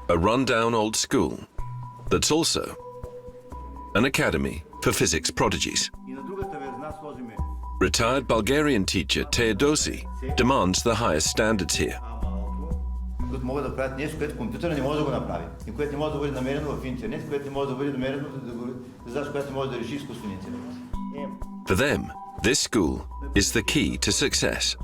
a rundown old school that's also an academy for physics prodigies. Retired Bulgarian teacher Teodosi demands the highest standards here. Които могат да правят нещо, което компютъра не може да го направи. И което не може да бъде намерено в интернет, което не може да бъде намерено задача, която не може да реши изкуствен интелект. For them, this school is the key to success.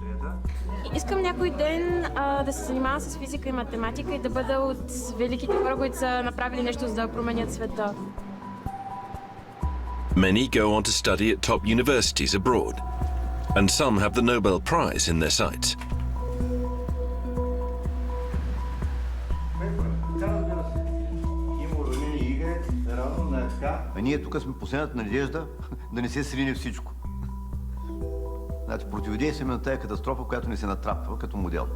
Искам някой ден да се занимавам с физика и математика и да бъда от великите хора, които са направили нещо, за да променят света. Many go on to study at top universities abroad, and some have the Nobel Prize in their sights. А ние тук сме последната надежда да не се срине всичко. Значи, противодействаме на тая катастрофа, която ни се натрапва като модел.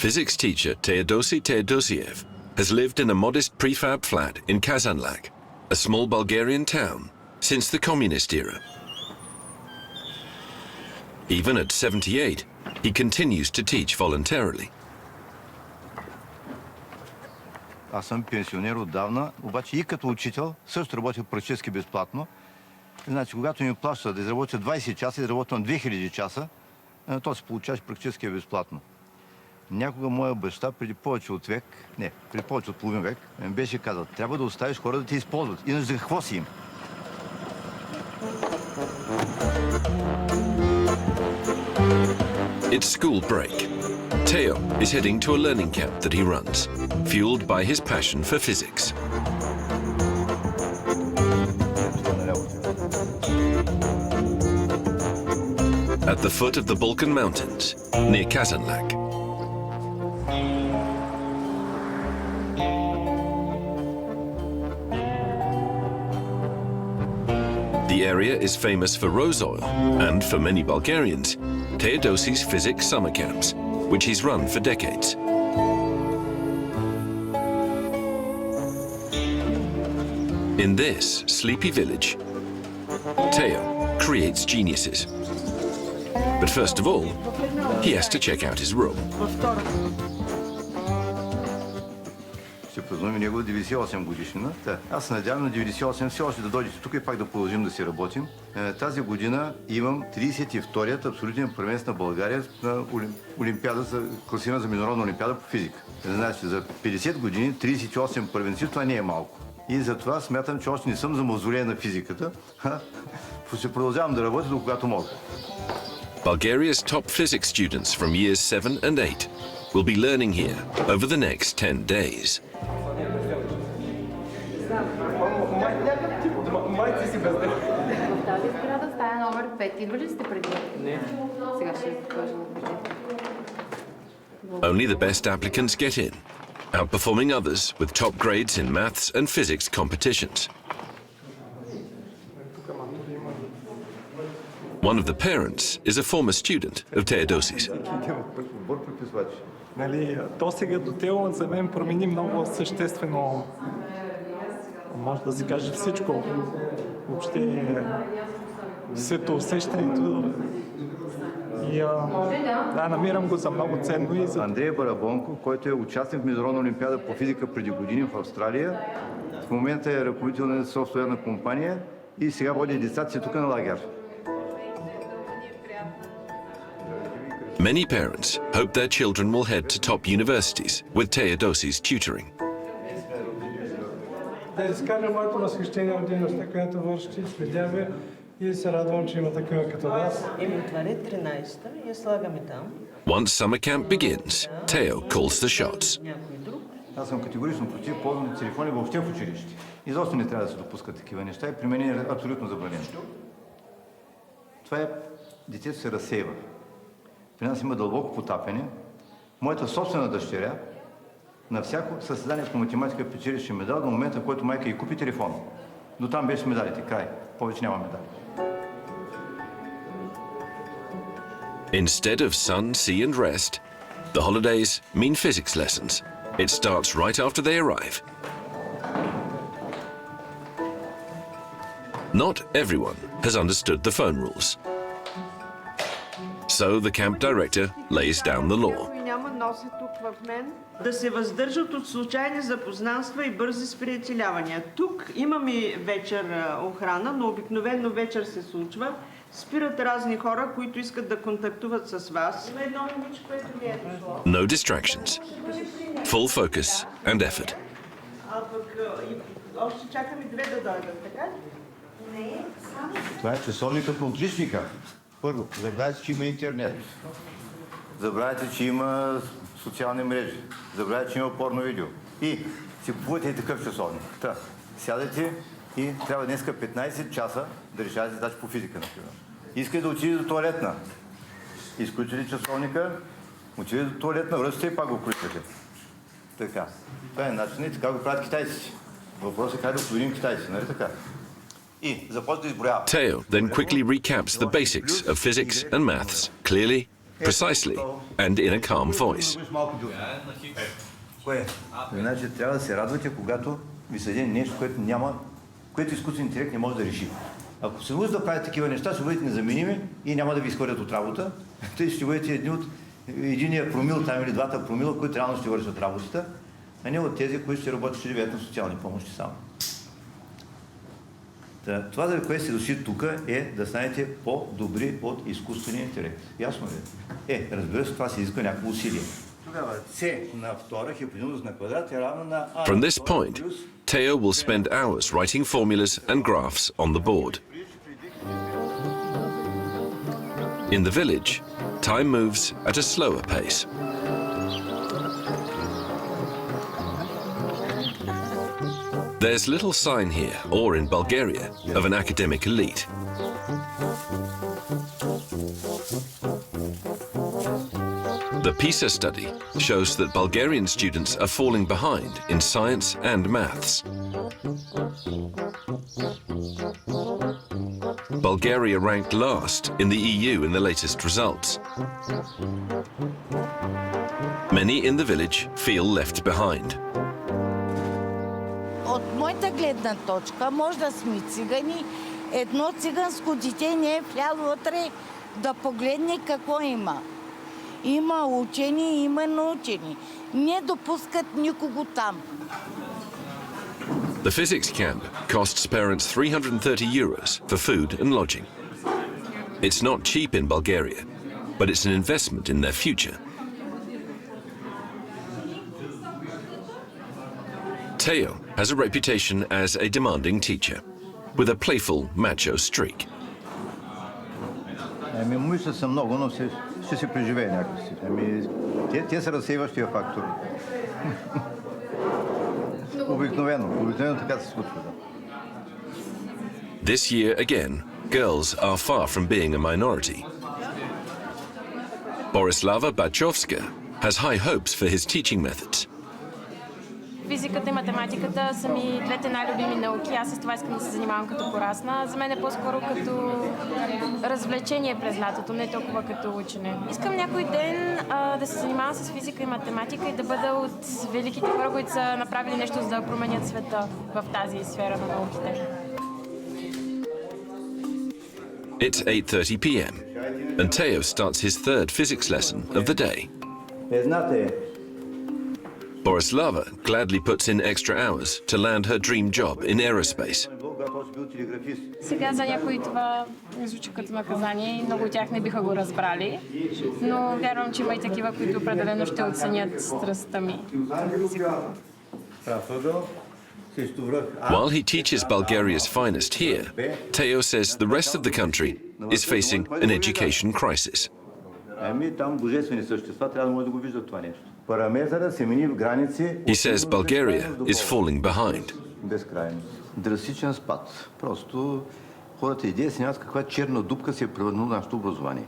Physics teacher Teodosi Teodosiev has lived in a modest prefab flat in Kazanlak, a small Bulgarian town, since the communist era. Even at 78, he continues to teach voluntarily. Аз съм пенсионер отдавна, обаче и като учител също работя практически безплатно. Значи, когато ми плаща да изработя 20 часа, изработвам 2000 часа, то се получаваш практически безплатно. Някога моя баща преди повече от половин век, ми беше казал, трябва да оставиш хора да те използват. Иначе за какво си им? It's school break. Teo is heading to a learning camp that he runs, fueled by his passion for physics. At the foot of the Balkan Mountains, near Kazanlak. The area is famous for rose oil and, for many Bulgarians, Teodosi's physics summer camps, which he's run for decades. In this sleepy village, Teo creates geniuses. But first of all, he has to check out his room. Ще празнуваме него 98 годишнина. Аз се надявам на 98 все още да дойдете тук и пак да продължим да си работим. Тази година имам 32-ият абсолютен първенец на България на Олимпиада, класирана за международна олимпиада по физика. Значи за 50 години 38 първенци, това не е малко. И затова смятам, че още не съм за мавзолея на физиката. Ще продължавам да работя до когато мога. Bulgaria's top physics students from years 7 and 8 will be learning here over the next 10 days. Тази сграда, стая номер 5. Идва ли сте преди? Не. Сега ще ви покажа на бюджета. Only the best applicants get in, outperforming others with top grades in maths and physics competitions. One of the parents is a former student of Teodosi's. Досега до тело за мен промени много съществено. Може да се каже всичко. Въобще светоусещането. И намирам го за много ценно. Андрей Барабонко, който е участник в Международна олимпиада по физика преди години в Австралия, в момента е ръководител на софтуерна компания и сега води децата си тук на лагер. Many parents hope their children will head to top universities with Teodosi's tutoring. Да изкажа моето възхищение от дейността, която вършите, следя и се радвам, че има такива като вас. Отваря 13-та и я слагаме там. Once summer camp begins, Teo calls the shots. Аз съм категорично против ползване на телефони въобще в училище. Изобщо не трябва да се допускат такива неща и при мен е абсолютно забранено. Това е, детето се разсейва. При нас има дълбоко потапяне. Моята собствена дъщеря На всяко състезание по математика печелише медал до момента, в който майка й купи телефон. До там беше медалите. Край. Повече няма медали. Instead of sun, sea and rest, the holidays mean physics lessons. It starts right after they arrive. Not everyone has understood the phone rules. So the camp director lays down the law. Няма носи тук в мен. Да се въздържат от случайни запознанства и бързи сприятелявания. Тук имаме вечер охрана, но обикновено вечер се случва. Спират разни хора, които искат да контактуват с вас. Има едно момиче, което ми е дошло. No distractions. Full focus and effort. А пък още чакаме две да дойдат, така ли? Това е часовникът на отличника. Първо, забравяйте, че има интернет. Забравяйте, че има социални мрежи. Забравяйте, че има порно видео. И си купувате и такъв часовник. Та, сядайте и трябва днеска 15 часа да решавате задачи по физика, например. Искате да отидете до туалетна. Изключите часовника, отидете до туалетна, връщате и пак го включвате. Така. Това е начинът и така го правят китайците. Въпросът е как да победим китайците, нали така? И започва да изброява. Teo then quickly recaps the basics of physics and maths, clearly, precisely, and in a calm voice. Кое? Значи трябва да се радвате, когато ви съде нещо, което изкуствен интелект не може да реши. Ако се научите да правите такива неща, ще бъдете незаменими и няма да ви изходят от работа. Тъй ще бъдете единия промил там или двата промила, които реално ще вършат работата, а не от тези, които ще работят, ще живеят на социални помощи само. Това, за което сте дошли тук, е да станете по-добри от изкуствения интелект. Ясно ли? Разбира се, това се изисква някакво усилие. Тогава c на втора хипотенуза на квадрат е равна на a. From this point, Teo will spend hours writing formulas and graphs on the board. In the village, time moves at a slower pace. There's little sign here, or in Bulgaria, of an academic elite. The PISA study shows that Bulgarian students are falling behind in science and maths. Bulgaria ranked last in the EU in the latest results. Many in the village feel left behind. От моята гледна точка, може да сме цигани, едно циганско дете не е вляло вътре да погледне какво има. Има учени, има научени. Не допускат никого там. The physics camp costs parents €330 for food and lodging. It's not cheap in Bulgaria, but it's an investment in their future. Teo has a reputation as a demanding teacher, with a playful macho streak. Момичета са много, но ще се преживее някакси. Те са разсейващия фактор. Обикновено така се случва. This year again, girls are far from being a minority. Borislava Bachovska has high hopes for his teaching methods. Физиката и математиката са ми двете най-любими науки. Аз с това искам да се занимавам като порасна. За мен е по-скоро като развлечение през лятото, не толкова като учене. Искам някой ден да се занимавам с физика и математика и да бъда от великите хора, които са направили нещо, за да променят света в тази сфера на науките. It's 8:30 p.m. and Teo starts his third physics lesson of the day. Едната е Borislava gladly puts in extra hours to land her dream job in aerospace. Сега за някои това звучи като наказание и много от тях не биха го разбрали, но вярвам, че има и такива, които определено ще оценят страстта ми. While he teaches Bulgaria's finest here, Teo says the rest of the country is facing an education crisis. Там божествени същества трябва да може да го виждат това нещо. Параметъра се мини в граници. He says Bulgaria is falling behind. Безкрайно. Драстичен спад. Просто хората идея си нямат каква черна дупка се е превърнала нашето образование.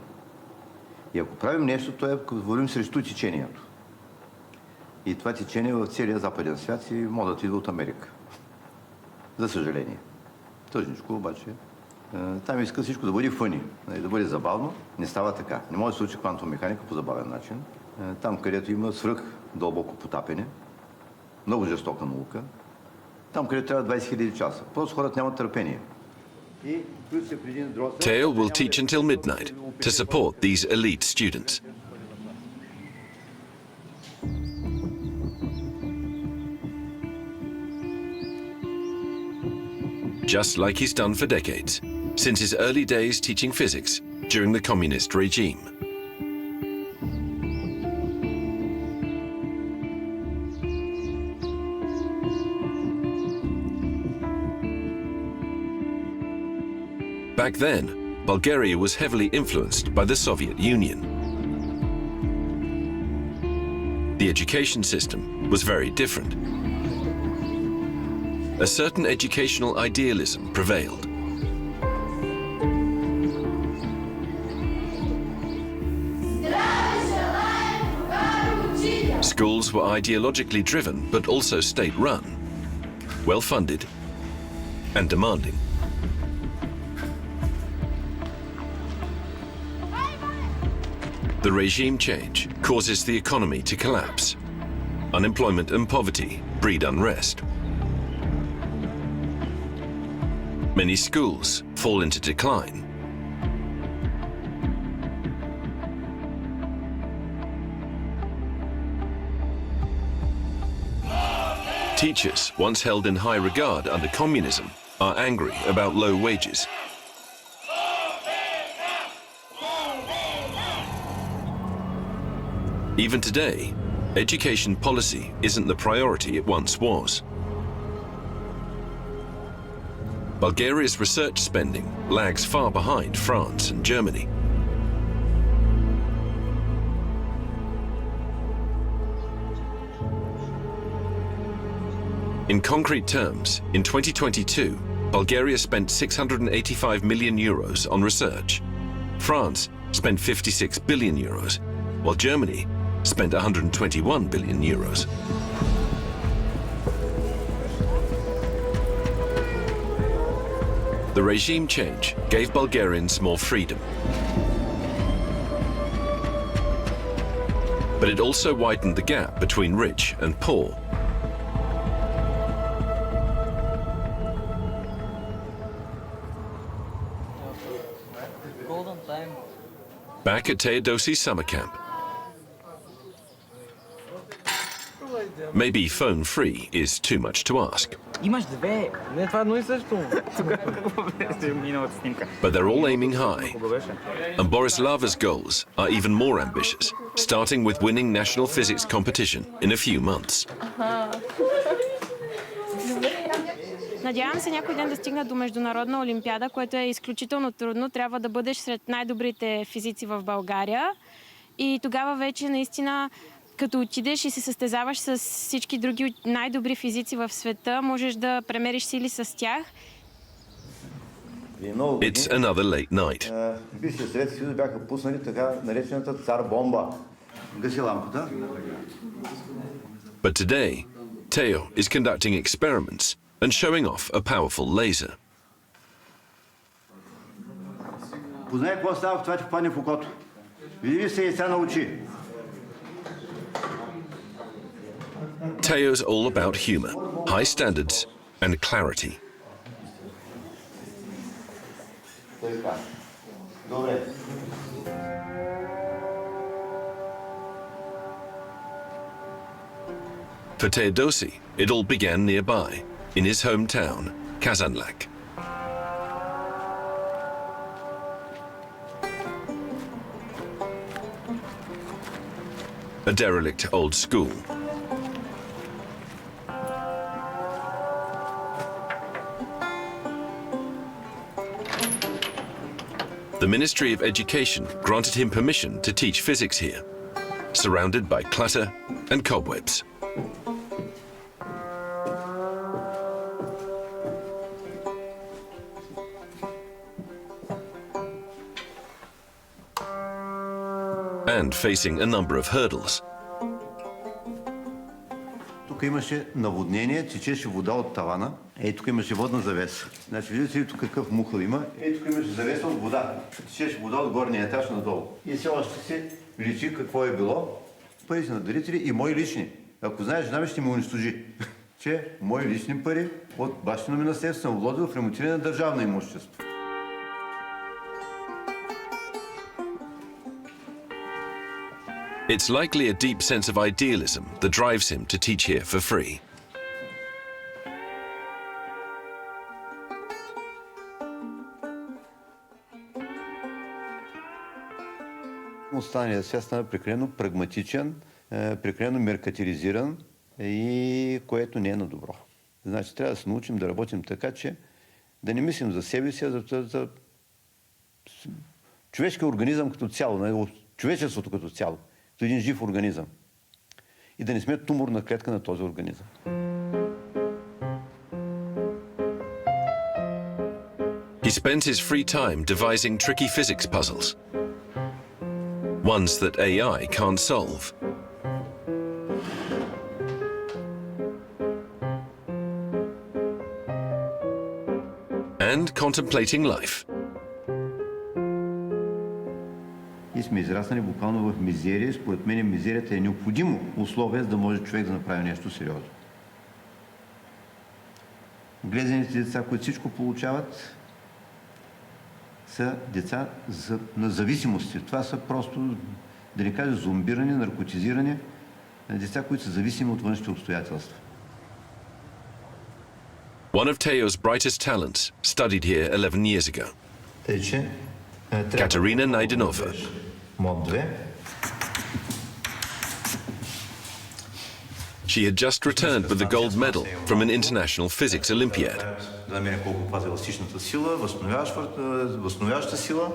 И ако правим нещо, то е, говорим срещу течението. И това течение в целия западен свят и модата идва от Америка. За съжаление. Тъжничко обаче. Там иска всичко да бъде фъни, да бъде забавно. Не става така. Не може да се учи квантова механика по забавен начин. Там, където има свръх дълбоко потапене, много жестока наука, там, където трябва 20 000 часа. Просто хората нямат търпение. Theo will teach until midnight to support these elite students. Just like he's done for decades, since his early days teaching physics during the communist regime. Back then, Bulgaria was heavily influenced by the Soviet Union. The education system was very different. A certain educational idealism prevailed. Schools were ideologically driven, but also state-run, well-funded, and demanding. The regime change causes the economy to collapse. Unemployment and poverty breed unrest. Many schools fall into decline. Teachers, once held in high regard under communism, are angry about low wages. Even today, education policy isn't the priority it once was. Bulgaria's research spending lags far behind France and Germany. In concrete terms, in 2022, Bulgaria spent 685 million euros on research. France spent 56 billion euros, while Germany spent 121 billion euros. The regime change gave Bulgarians more freedom. But it also widened the gap between rich and poor. Back at Teodosi summer camp, maybe phone-free is too much to ask. Имаш две. Не, това е едно и също. Какво беше миналата снимка? But they're all aiming high. And Borislava's goals are even more ambitious, starting with winning national physics competition in a few months. Надявам се някой ден да стигна до международна олимпиада, което е изключително трудно. Трябва да бъдеш сред най-добрите физици в България. И тогава вече наистина, като отидеш и се състезаваш с всички други най-добри физици в света, можеш да премериш сили с тях. It's another late night. Бившия Съветски съюз бяха пуснали така наречената цар бомба. Гаси лампата. But today, Teo is conducting experiments and showing off a powerful laser. Познай какво става в това, че попадне в окото. Види се и сега научи. Teo's all about humor, high standards, and clarity. Добре. For Teodosi, it all began nearby, in his hometown, Kazanlak. A derelict old school. The Ministry of Education granted him permission to teach physics here, surrounded by clutter and cobwebs. And facing a number of hurdles. тук имаше наводнение, течеше вода от тавана. Ей, тук имаше водна завеса. Значи, виждате ли тук какъв мухъл има? Ей, тук имаше завеса от вода. Течеше вода от горния етаж надолу. И все още се личи какво е било. Парите на дарители и мои лични. Ако знаеш, жена ми ще ме унищожи. Че мои лични пари от бащино ми наследство съм вложил в ремонтиране на държавно имущество. It's likely a deep sense of idealism that drives him to teach here for free. Останалият свят стана прекалено прагматичен, прекалено меркатилизиран и което не е на добро. Значи трябва да се научим да работим така, че да не мислим за себе си, а за човешкия организъм като цяло, човечеството като цяло, като един жив организъм. И да не сме туморна клетка на този организъм. He spends his free time devising tricky physics puzzles, ones that AI can't solve. And contemplating life. И сме израснали буквално в мизерия. Според мен мизерията е необходимо условие, за да може човек да направи нещо сериозно. Глезените деца, които всичко получават, са деца на зависимости. Това са просто, да не кажа, зомбирани, наркотизирани деца, които са зависими от външните обстоятелства. One of Teo's brightest talents studied here 11 years ago. Katerina Naidenova. Мод 2. She had just returned with the gold medal from an international physics Olympiad. Да намерим колко пази еластичната сила, възстановяваща сила,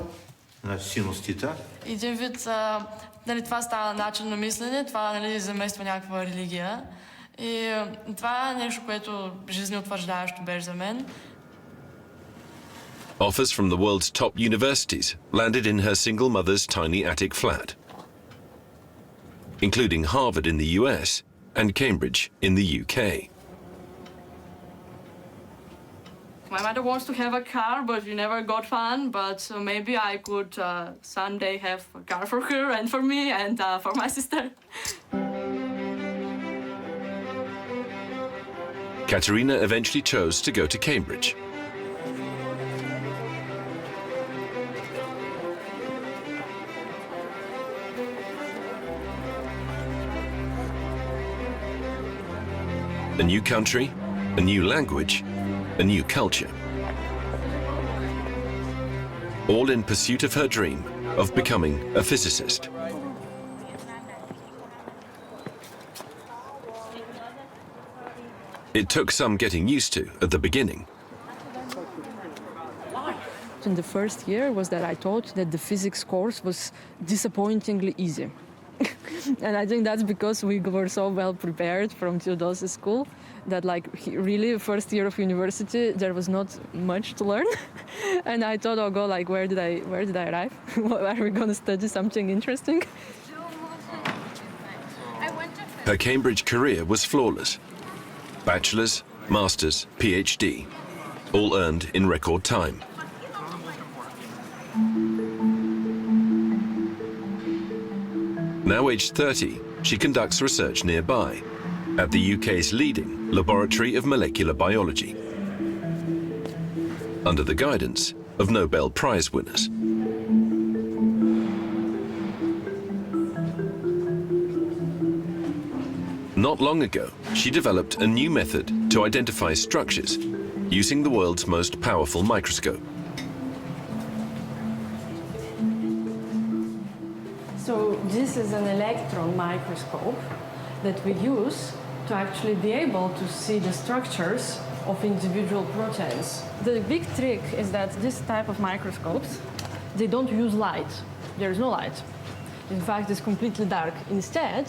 силностите. Един вид, нали, това става начин на мислене, това, нали, замества някаква религия. И това е нещо, което жизнеутвърждаващо беше за мен. Offers from the world's top universities landed in her single mother's tiny attic flat, including Harvard in the US and Cambridge in the UK. My mother wants to have a car, but we never got one. But maybe I could someday have a car for her and for me and for my sister. Katerina eventually chose to go to Cambridge. A new country, a new language, a new culture. All in pursuit of her dream of becoming a physicist. It took some getting used to at the beginning. In the first year was that I thought that the physics course was disappointingly easy. And I think that's because we were so well prepared from Theodosius school that, like, really first year of university there was not much to learn. And I thought, oh god, like, where did I arrive? Are we going to study something interesting? Her Cambridge career was flawless. Bachelor's, master's, PhD, all earned in record time. Now aged 30, she conducts research nearby at the UK's leading laboratory of molecular biology, under the guidance of Nobel Prize winners. Not long ago, she developed a new method to identify structures using the world's most powerful microscope. So this is an electron microscope that we use to actually be able to see the structures of individual proteins. The big trick is that this type of microscopes, they don't use light. There is no light. In fact, it's completely dark. Instead,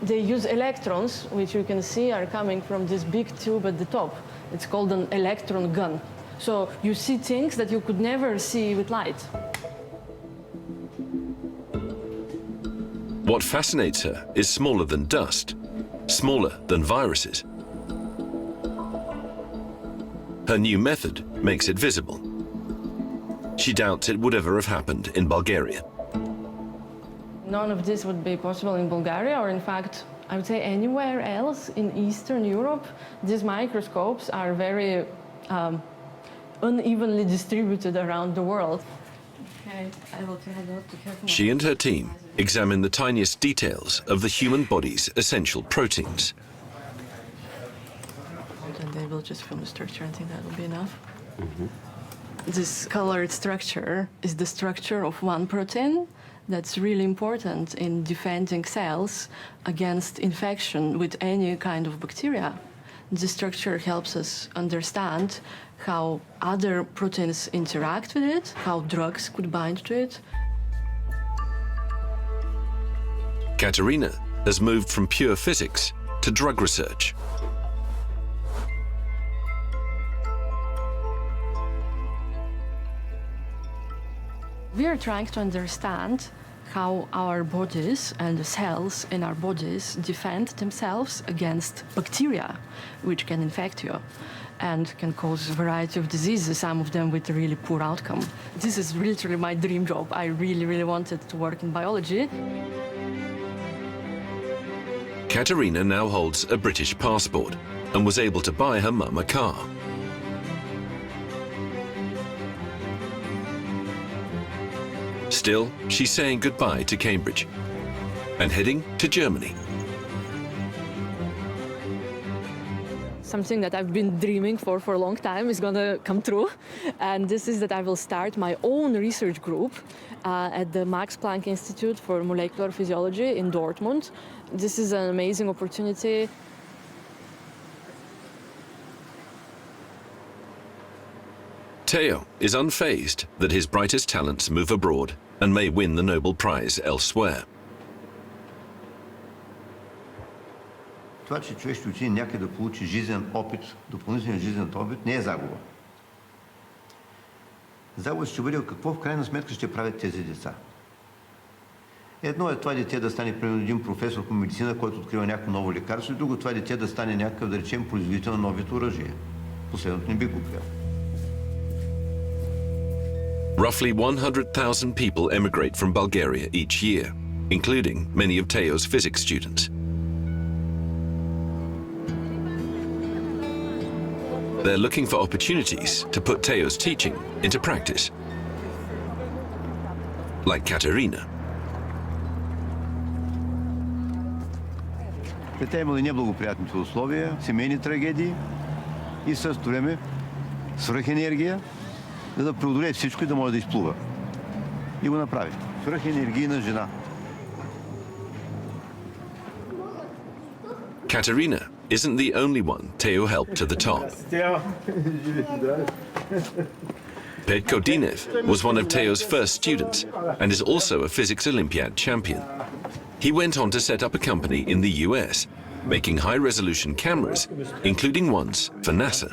they use electrons, which you can see are coming from this big tube at the top. It's called an electron gun. So you see things that you could never see with light. What fascinates her is smaller than dust, smaller than viruses. Her new method makes it visible. She doubts it would ever have happened in Bulgaria. None of this would be possible in Bulgaria, or in fact, I would say anywhere else in Eastern Europe. These microscopes are very unevenly distributed around the world. Okay, I will try not to have She and her team examine the tiniest details of the human body's essential proteins. And they will just film the structure. I think that will be enough. This colored structure is the structure of one protein that's really important in defending cells against infection with any kind of bacteria. This structure helps us understand how other proteins interact with it, how drugs could bind to it. Katerina has moved from pure physics to drug research. We are trying to understand how our bodies and the cells in our bodies defend themselves against bacteria, which can infect you and can cause a variety of diseases, some of them with a really poor outcome. This is literally my dream job. I really, really wanted to work in biology. Katerina now holds a British passport and was able to buy her mum a car. Still, she's saying goodbye to Cambridge and heading to Germany. Something that I've been dreaming for a long time is going to come true. And this is that I will start my own research group at the Max Planck Institute for Molecular Physiology in Dortmund. This is an amazing opportunity. Theo is unfazed that his brightest talents move abroad and may win the Nobel Prize elsewhere. Това, че човек ще отиде някъде да получи жизнен опит, допълнителен жизнен опит, не е загуба. Загуба ще бъде какво в крайна сметка ще правят тези деца. Едно е това дете да стане примерно един професор по медицина, който открива някакво ново лекарство, и друго това дете да стане някакъв, да речем, производител на новите оръжия. Последното не би го приел. Roughly 100,000 people emigrate from Bulgaria each year, including many of Theo's physics students. They're looking for opportunities to put Theo's teaching into practice. Like Katerina. Тя е имала неблагоприятните условия, семейни трагедии и в същото време свръхенергия, за да преодолее всичко и да може да изплува. И го направи. Свръхенергийна жена. Katerina isn't the only one Theo helped to the top. Petko Dinev was one of Theo's first students and is also a physics Olympiad champion. He went on to set up a company in the US, making high-resolution cameras, including ones for NASA.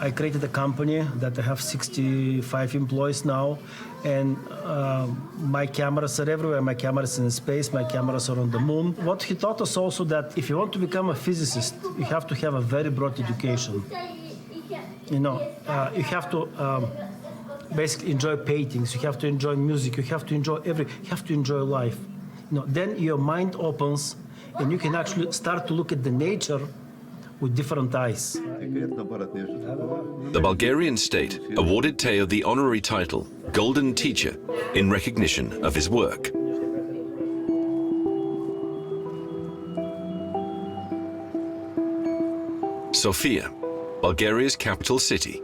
I created a company that I have 65 employees now, and my cameras are everywhere. My cameras are in space, my cameras are on the moon. What he taught us also that if you want to become a physicist, you have to have a very broad education. You know, you have to basically enjoy paintings, you have to enjoy music, you have to enjoy you have to enjoy life. You know, then your mind opens and you can actually start to look at the nature with different eyes. The Bulgarian state awarded Theo the honorary title Golden Teacher in recognition of his work. Sofia, Bulgaria's capital city.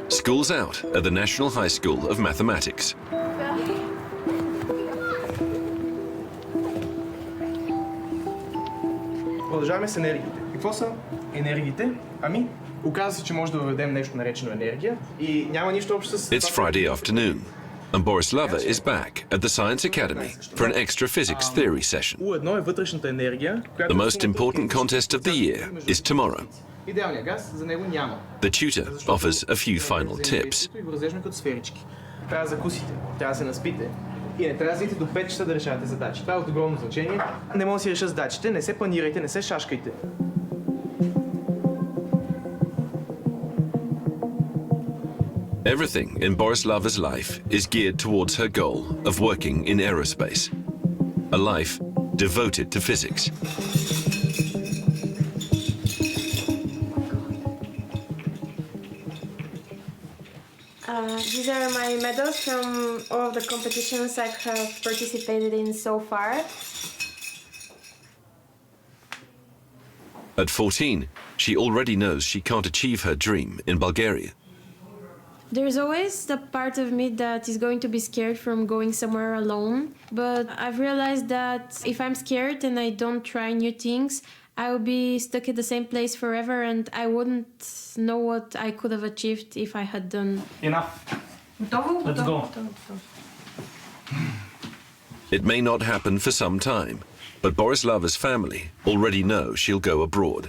School's out at the National High School of Mathematics. Продължаваме с енергиите. Какво са енергиите? Ами, оказа се, че може да въведем нещо наречено енергия и няма нищо общо с... It's Friday afternoon, and Borislava is back at the Science Academy for an extra physics theory session. U1 е вътрешната енергия, която... The most important contest of the year is tomorrow. Идеалният газ за него няма. The tutor offers a few final tips. И го разреждаме като сферички. Трябва да закусите, трябва да се наспите и не трябва да идете до 5 часа да решавате задачи. Това е от огромно значение. Не може да си решат задачите, не се планирайте, не се шашкайте. Everything in Borislava's life is geared towards her goal of working in aerospace. A life devoted to physics. These are my medals from all of the competitions I have participated in so far. At 14, she already knows she can't achieve her dream in Bulgaria. There's always the part of me that is going to be scared from going somewhere alone, but I've realized that if I'm scared and I don't try new things, I will be stuck at the same place forever and I wouldn't know what I could have achieved if I had done. Enough. Let's go. It may not happen for some time, but Borislava's family already know she'll go abroad.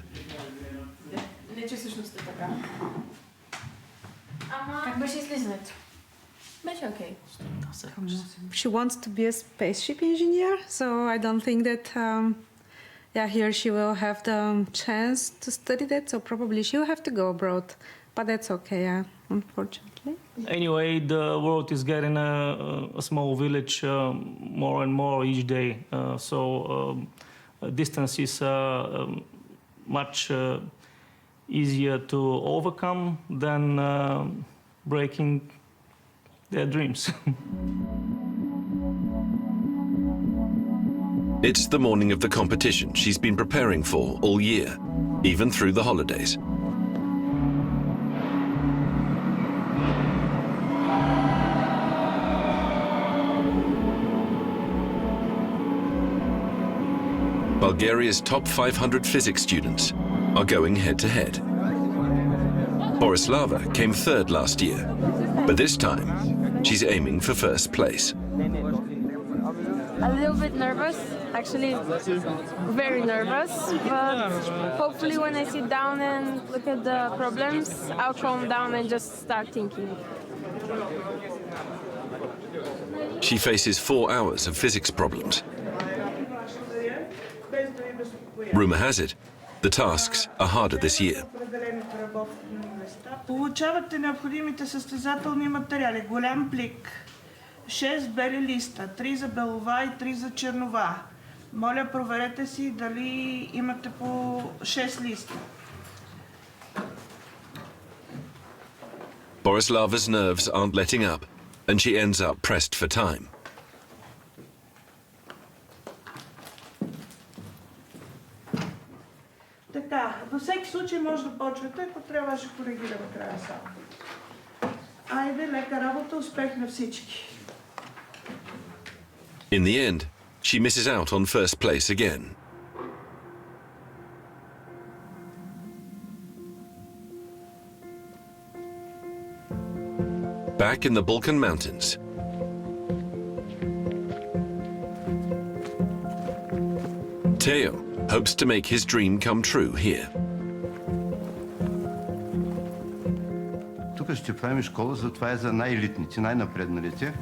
She wants to be a spaceship engineer, so I don't think that here she will have the chance to study that, so probably she'll have to go abroad. But that's okay, unfortunately. Anyway, the world is getting a small village more and more each day, so distance is much easier to overcome than breaking their dreams. It's the morning of the competition she's been preparing for all year, even through the holidays. Bulgaria's top 500 physics students are going head-to-head. Borislava came third last year, but this time she's aiming for first place. A little bit nervous, actually very nervous, but hopefully when I sit down and look at the problems, I'll calm down and just start thinking. She faces 4 hours of physics problems. Rumour has it, the tasks are harder this year. Получавате необходимите състезателни материали. Голям плик, 6 бели листа, 3 за белова и 3 за чернова. Моля, проверете си дали имате по 6 листа. Borislava's nerves aren't letting up, and she ends up pressed for time. Така, във всеки случай може да почвате, ако трябва ще коригираме края само. Айде, лека работа, успех на всички! In the end, she misses out on first place again. Back in the Balkan Mountains, Teo hopes to make his dream come true here. Тук ще правим школа, затова е за най-елитните, най-напредналите.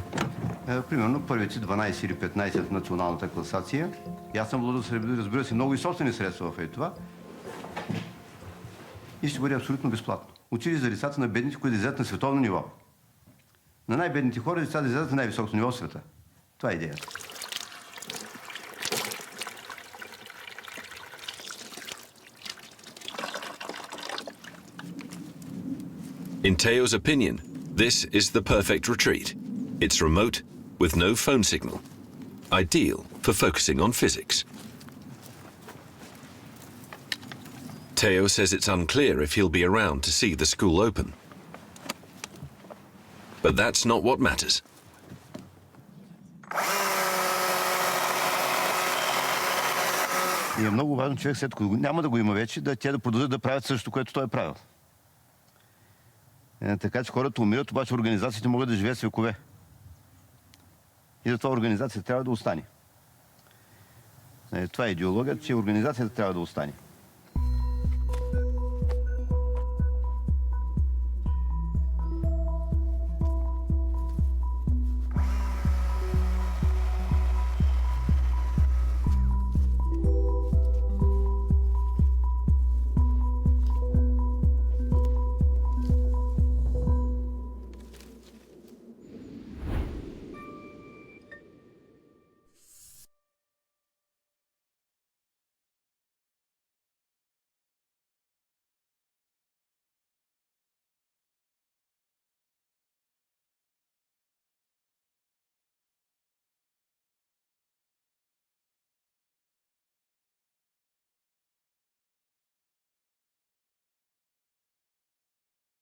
Примерно първите 12 или 15 в националната класация. И аз съм вложил, разбира се, много и собствени средства в това. И ще бъде абсолютно безплатно. Учили за децата на бедните, които да излязат на световно ниво. На най-бедните хора децата да излязат на най-високото ниво в света. Това е идеята. In Teo's opinion, this is the perfect retreat. It's remote, with no phone signal. Ideal for focusing on physics. Teo says it's unclear if he'll be around to see the school open. But that's not what matters. И е много важно човек, след като няма да го има вече, да те да продължат да правят същото, което той е правил. Така че хората умират, обаче организациите могат да живеят с векове. И затова организацията трябва да остане. Това е идеологията, че организацията трябва да остане.